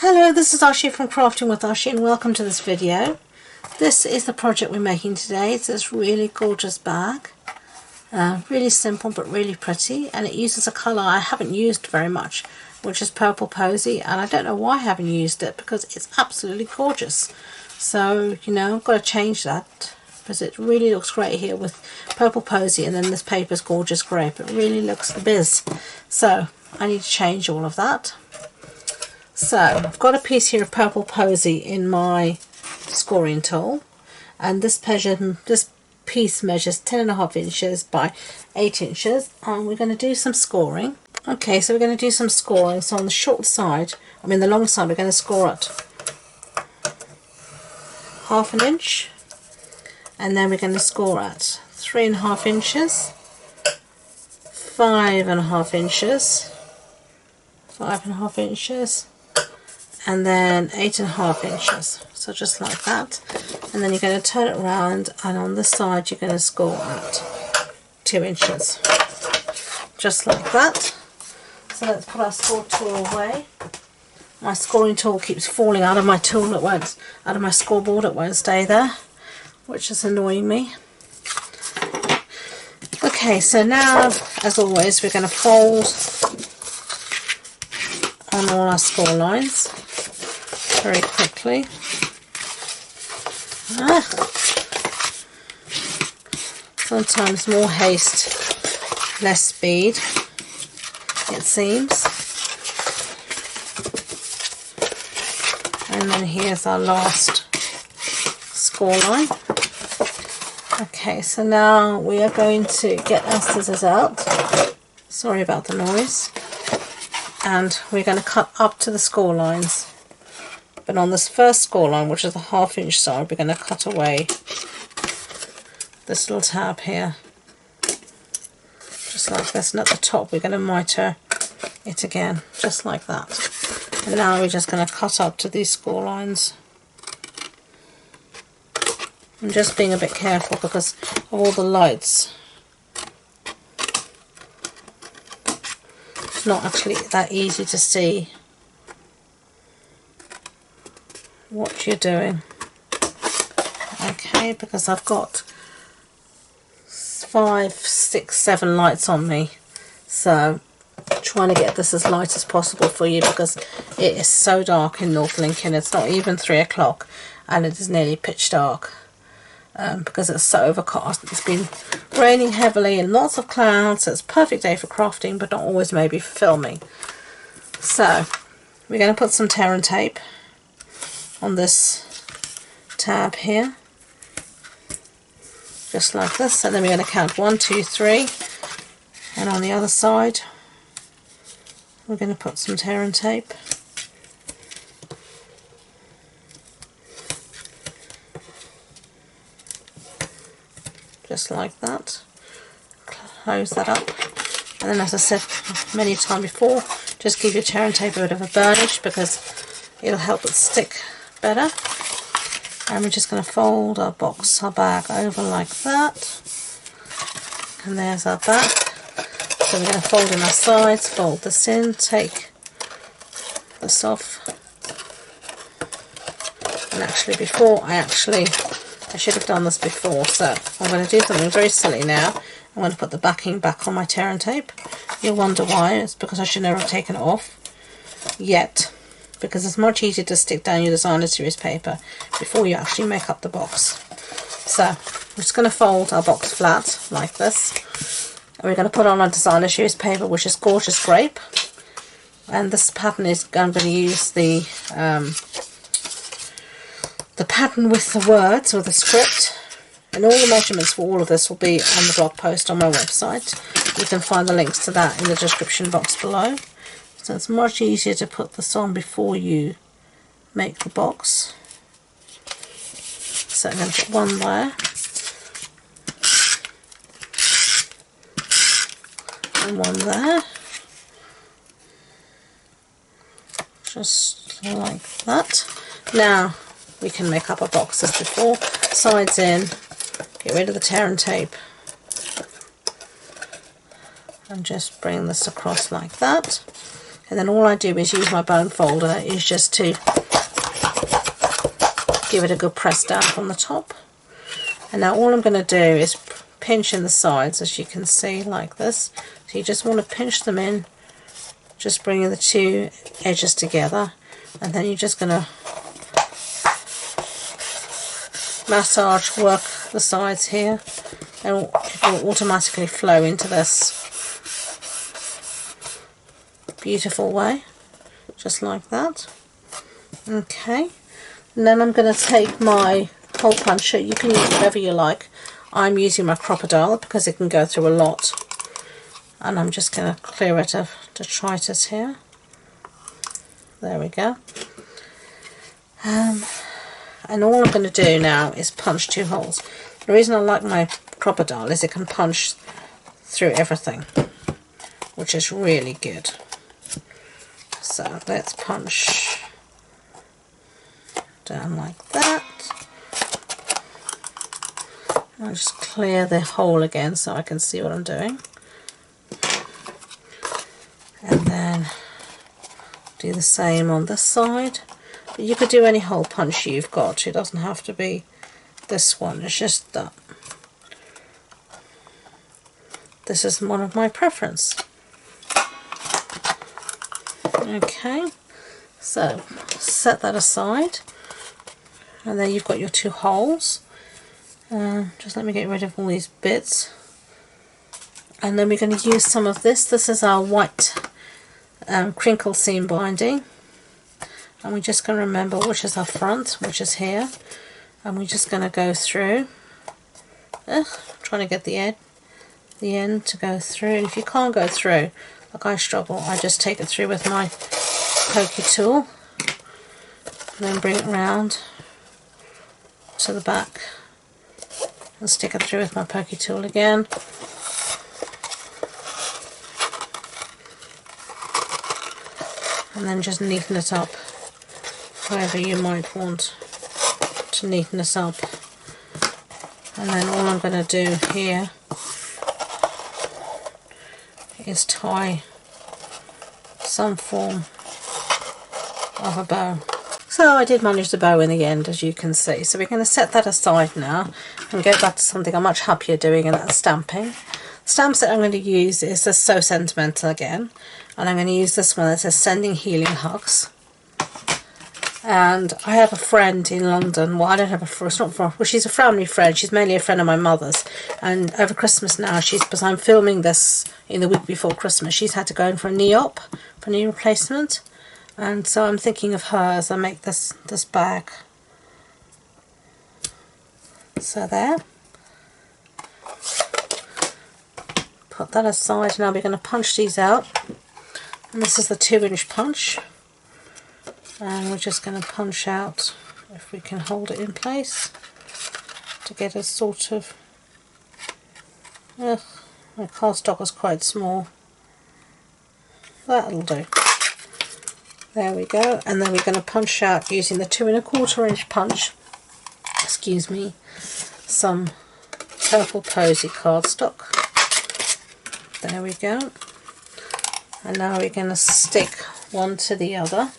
Hello, this is Ashee from Crafting with Ashee and welcome to this video. This is the project we're making today. It's this really gorgeous bag. Really simple but really pretty, and it uses a colour I haven't used very much, which is Purple Posy, and I don't know why I haven't used it because it's absolutely gorgeous. So, you know, I've got to change that because it really looks great here with Purple Posy, and then this paper's gorgeous Grape. It really looks the biz. So I need to change all of that. So I've got a piece here of Purple Posy in my scoring tool, and this piece measures 10.5 inches by 8 inches, and we're going to do some scoring. Okay, so we're going to do some scoring. So on the short side, the long side, we're going to score at 1/2 inch, and then we're going to score at 3.5 inches, 5.5 inches, 5.5 inches, and then 8.5 inches. So just like that, and then you're going to turn it around, and on this side you're going to score at 2 inches, just like that. So let's put our score tool away. My scoring tool keeps falling out of my tool. Out of my scoreboard. It won't stay there, which is annoying me. Okay, so now, as always, we're going to fold on all our score lines very quickly. Sometimes more haste, less speed, it seems. And then here's our last score line. Okay, so now we are going to get our scissors out. Sorry about the noise. And we're going to cut up to the score lines. But on this first score line, which is the 1/2 inch side, we're going to cut away this little tab here, just like this, and at the top we're going to mitre it again, just like that. And now we're just going to cut up to these score lines. I'm just being a bit careful because of all the lights. It's not actually that easy to see what you're doing. Okay, because I've got 5, 6, 7 lights on me, so trying to get this as light as possible for you because it is so dark in North Lincoln. It's not even 3 o'clock and it is nearly pitch dark because it's so overcast. It's been raining heavily and lots of clouds, so it's a perfect day for crafting, but not always maybe for filming. So we're going to put some tear and tape on this tab here, just like this, and then we're going to count 1, 2, 3, and on the other side we're going to put some tear and tape. Just like that. Close that up, and then, as I said many times before, just give your tear and tape a bit of a burnish because it'll help it stick better. And we're just going to fold our bag over like that, and there's our back. So we're going to fold in our sides, fold this in, take this off, and actually I should have done this before, so I'm going to do something very silly now. I'm going to put the backing back on my tear and tape. You'll wonder why. It's because I should never have taken it off yet, because it's much easier to stick down your designer series paper before you actually make up the box. So we're just going to fold our box flat like this, and we're going to put on our designer series paper, which is gorgeous Grape, and this pattern is, I'm going to use the pattern with the words, with the script, and all the measurements for all of this will be on the blog post on my website. You can find the links to that in the description box below. So it's much easier to put this on before you make the box. So I'm going to put one there, and one there, just like that. Now we can make up our box as before, sides in, get rid of the tear and tape, and just bring this across like that. And then all I do is use my bone folder is just to give it a good press down from the top. And now all I'm going to do is pinch in the sides, as you can see, like this. So you just want to pinch them in, just bringing the two edges together, and then you're just going to massage, work the sides here, and it will automatically flow into this beautiful way, just like that. Okay, and then I'm going to take my hole puncher. You can use whatever you like. I'm using my crocodile because it can go through a lot, and I'm just going to clear it of detritus here. There we go. And all I'm going to do now is punch 2 holes. The reason I like my crocodile is it can punch through everything, which is really good. So let's punch down like that. I'll just clear the hole again so I can see what I'm doing. And then do the same on this side. But you could do any hole punch you've got. It doesn't have to be this one. It's just that. This is one of my preference. Okay, so set that aside, and then you've got your 2 holes. Just let me get rid of all these bits, and then we're going to use some of this. This is our white crinkle seam binding, and we're just going to remember which is our front, which is here, and we're just going to go through, trying to get the end to go through. And if you can't go through, like I struggle, I just take it through with my pokey tool, and then bring it round to the back and stick it through with my pokey tool again. And then just neaten it up however you might want to neaten this up. And then all I'm going to do here is tie some form of a bow. So I did manage the bow in the end, as you can see. So we're going to set that aside now and go back to something I'm much happier doing, and that's stamping. The stamps that I'm going to use is the So Sentimental again, and I'm going to use this one that says Sending Healing Hugs. And I have a friend in London. Well, I don't have a friend. It's not for. Well, she's a family friend. She's mainly a friend of my mother's. And over Christmas now, because I'm filming this in the week before Christmas, she's had to go in for a knee op, for knee replacement. And so I'm thinking of her as I make this bag. So there. Put that aside. Now we're going to punch these out. And this is the 2-inch punch. And we're just going to punch out, if we can hold it in place, to get a sort of, my cardstock is quite small. That'll do. There we go. And then we're going to punch out using the 2 1/4 inch punch, excuse me, some purple Posy cardstock. There we go. And now we're going to stick one to the other.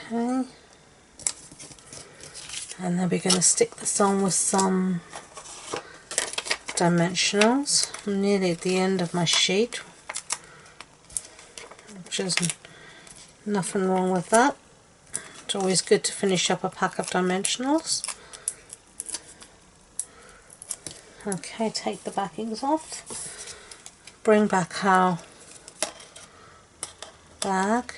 Okay, and then we're going to stick this on with some dimensionals. I'm nearly at the end of my sheet, which is nothing wrong with that. It's always good to finish up a pack of dimensionals. Okay, take the backings off, bring back our bag.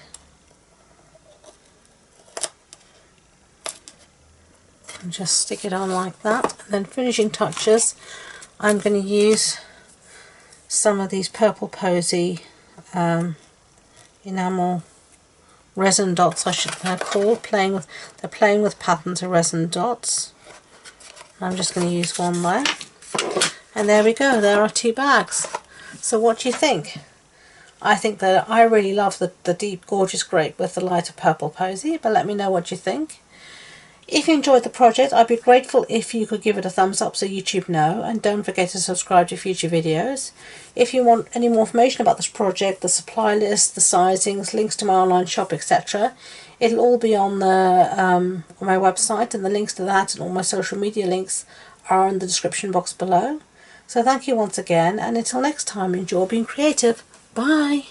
And just stick it on like that. And then finishing touches, I'm going to use some of these purple Posy enamel resin dots, I should call. They're playing with patterns of resin dots. I'm just going to use one there. And there we go. There are 2 bags. So what do you think? I think that I really love the deep, gorgeous grape with the lighter purple Posy. But let me know what you think. If you enjoyed the project, I'd be grateful if you could give it a thumbs up so YouTube know, and don't forget to subscribe to future videos. If you want any more information about this project, the supply list, the sizings, links to my online shop, etc., it'll all be on my website, and the links to that and all my social media links are in the description box below. So thank you once again, and until next time, enjoy being creative. Bye!